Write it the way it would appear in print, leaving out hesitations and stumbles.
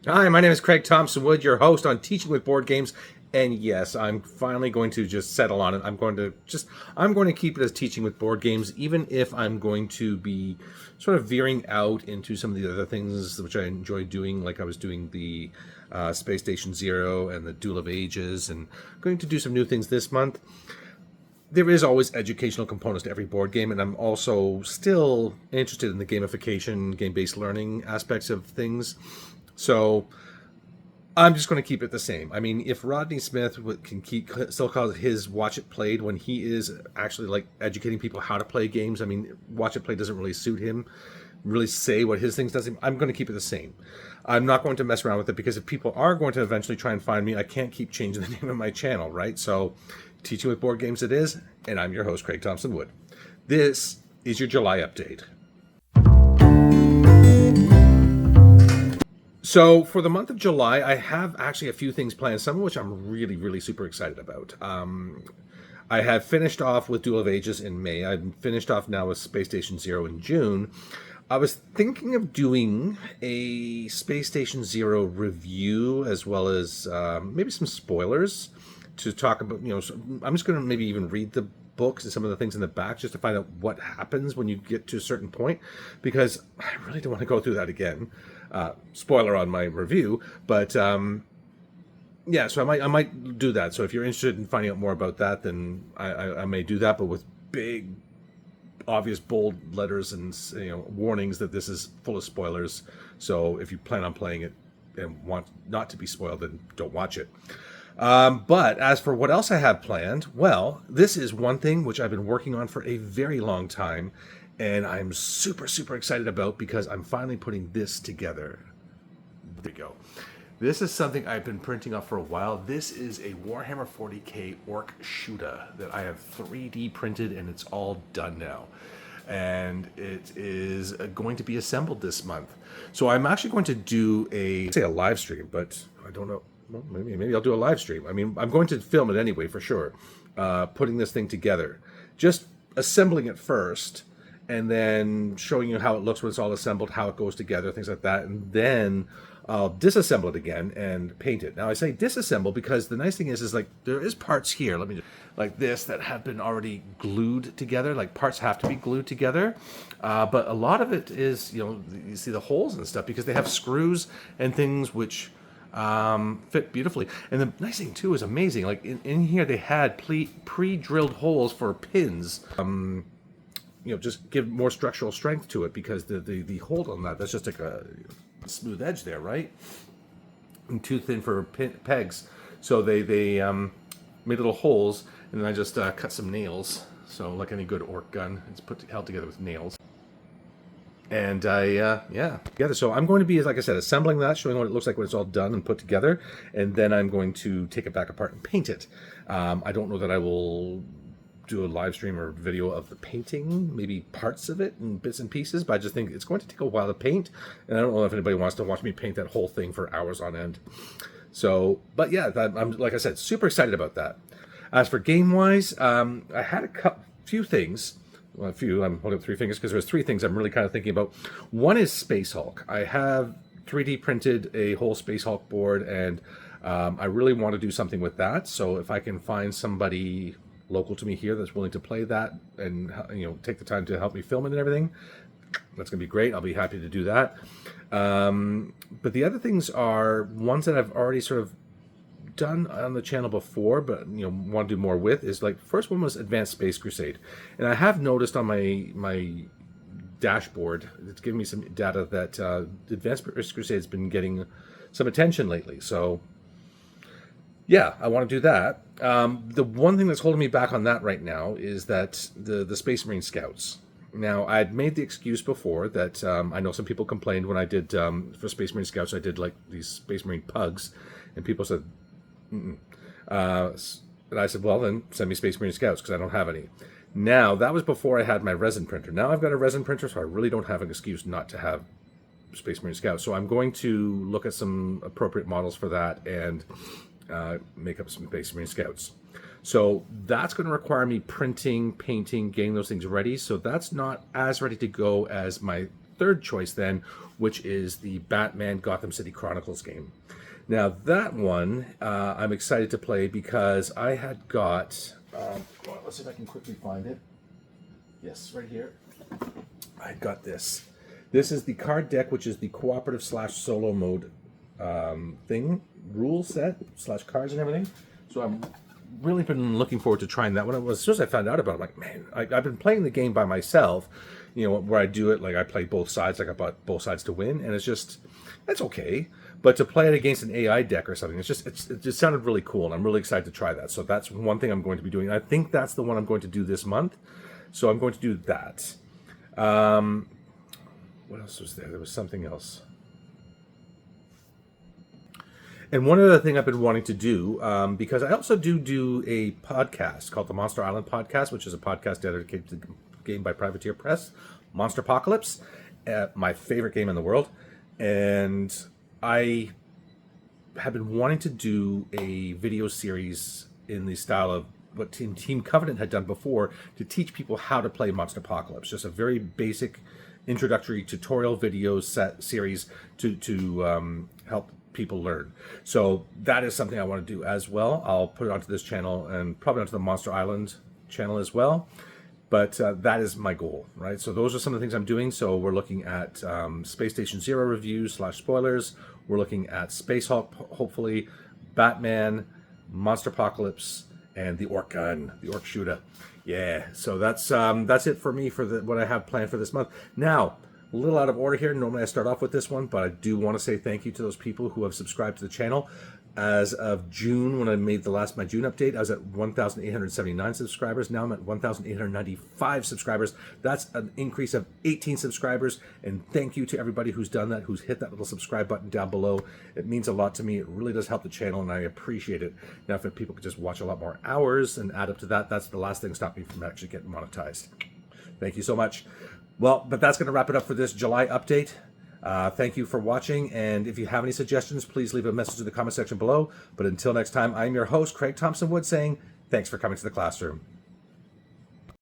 Hi, my name is Craig Thompson Wood, your host on Teaching with Board Games. And yes, I'm finally going to just settle on it. I'm going to keep it as Teaching with Board Games, even if I'm going to be sort of veering out into some of the other things which I enjoy doing, like I was doing the Space Station Zero and the Duel of Ages, and going to do some new things this month. There is always educational components to every board game, and I'm also still interested in the gamification, game-based learning aspects of things. So I'm just going to keep it the same. I mean, if Rodney Smith can still call it his Watch It Played when he is actually like educating people how to play games, I mean, Watch It Play doesn't really suit him, really say what his things does. I'm going to keep it the same. I'm not going to mess around with it because if people are going to eventually try and find me, I can't keep changing the name of my channel, right? So Teaching with Board Games it is, and I'm your host, Craig Thompson Wood. This is your July update. So for the month of July, I have actually a few things planned, some of which I'm really, really super excited about. I have finished off with Duel of Ages in May. I've finished off now with Space Station Zero in June. I was thinking of doing a Space Station Zero review as well as maybe some spoilers to talk about, I'm just going to maybe even read the books and some of the things in the back just to find out what happens when you get to a certain point, because I really don't want to go through that again. Spoiler on my review, but yeah, so I might do that. So if you're interested in finding out more about that, then I may do that, but with big, obvious, bold letters and warnings that this is full of spoilers. So if you plan on playing it and want not to be spoiled, then don't watch it. But as for what else I have planned, well, this is one thing which I've been working on for a very long time, and I'm super, super excited about because I'm finally putting this together. There you go. This is something I've been printing off for a while. This is a Warhammer 40k Orc Shooter that I have 3D printed, and it's all done now. And it is going to be assembled this month. So I'm actually going to do a live stream, but I don't know. Well, maybe I'll do a live stream. I mean, I'm going to film it anyway, for sure. Putting this thing together. Just assembling it first, and then showing you how it looks when it's all assembled, how it goes together, things like that. And then I'll disassemble it again and paint it. Now I say disassemble because the nice thing is like there is parts here, like this, that have been already glued together. Like parts have to be glued together. But a lot of it is, you see the holes and stuff because they have screws and things which fit beautifully. And the nice thing too is amazing. Like in here they had pre-drilled holes for pins. Just give more structural strength to it because the hold on that's just like a smooth edge there, right? And too thin for pegs. So they made little holes, and then I just cut some nails. So like any good orc gun, it's held together with nails. And together. So I'm going to be, like I said, assembling that, showing what it looks like when it's all done and put together, and then I'm going to take it back apart and paint it. I don't know that I will do a live stream or video of the painting, maybe parts of it and bits and pieces, but I just think it's going to take a while to paint, and I don't know if anybody wants to watch me paint that whole thing for hours on end. So, but yeah, I'm, like I said, super excited about that. As for game-wise, I had a few things. Well, I'm holding up three fingers because there's three things I'm really kind of thinking about. One is Space Hulk. I have 3D printed a whole Space Hulk board, and I really want to do something with that. So if I can find somebody local to me here that's willing to play that and take the time to help me film it and everything, that's gonna be great. I'll be happy to do that. But the other things are ones that I've already sort of done on the channel before, but want to do more with. Is like, first one was Advanced Space Crusade, and I have noticed on my dashboard, it's giving me some data that Advanced Space Crusade has been getting some attention lately. So yeah, I want to do that. The one thing that's holding me back on that right now is that the Space Marine Scouts. Now, I'd made the excuse before that I know some people complained when I did, for Space Marine Scouts, I did like these Space Marine pugs, and people said, and I said, well, then send me Space Marine Scouts because I don't have any. Now, that was before I had my resin printer. Now I've got a resin printer, so I really don't have an excuse not to have Space Marine Scouts. So I'm going to look at some appropriate models for that and make up some Space Marine Scouts. So that's going to require me printing, painting, getting those things ready. So that's not as ready to go as my third choice then, which is the Batman Gotham City Chronicles game. Now that one I'm excited to play because I had got, let's see if I can quickly find it. Yes, right here. I got this. This is the card deck, which is the cooperative / solo mode rule set / cards and everything. So I'm really been looking forward to trying that one. As soon as I found out about it, I'm like, man, I've been playing the game by myself, where I do it, like I play both sides, like I bought both sides to win, and it's okay. But to play it against an AI deck or something, it just sounded really cool, and I'm really excited to try that. So that's one thing I'm going to be doing. I think that's the one I'm going to do this month. So I'm going to do that. What else was there? There was something else. And one other thing I've been wanting to do, because I also do a podcast called the Monster Island Podcast, which is a podcast dedicated to the game by Privateer Press, Monsterpocalypse, my favorite game in the world. And I have been wanting to do a video series in the style of what Team Covenant had done before to teach people how to play Monsterpocalypse. Just a very basic introductory tutorial video series to help people learn. So that is something I want to do as well. I'll put it onto this channel and probably onto the Monster Island channel as well. But that is my goal, right? So those are some of the things I'm doing. So we're looking at Space Station Zero reviews / spoilers. We're looking at Space Hulk, hopefully, Batman, Monsterpocalypse, and the Orc Gun, the Orc Shooter. Yeah, so that's it for me for what I have planned for this month. Now, a little out of order here. Normally I start off with this one, but I do want to say thank you to those people who have subscribed to the channel. As of June, when I made my June update, I was at 1,879 subscribers. Now I'm at 1,895 subscribers. That's an increase of 18 subscribers. And thank you to everybody who's done that, who's hit that little subscribe button down below. It means a lot to me. It really does help the channel, and I appreciate it. Now, if people could just watch a lot more hours and add up to that, that's the last thing stopping me from actually getting monetized. Thank you so much. Well, but that's going to wrap it up for this July update. Thank you for watching, and if you have any suggestions, please leave a message in the comment section below. But until next time, I'm your host, Craig Thompson Wood, saying thanks for coming to the classroom.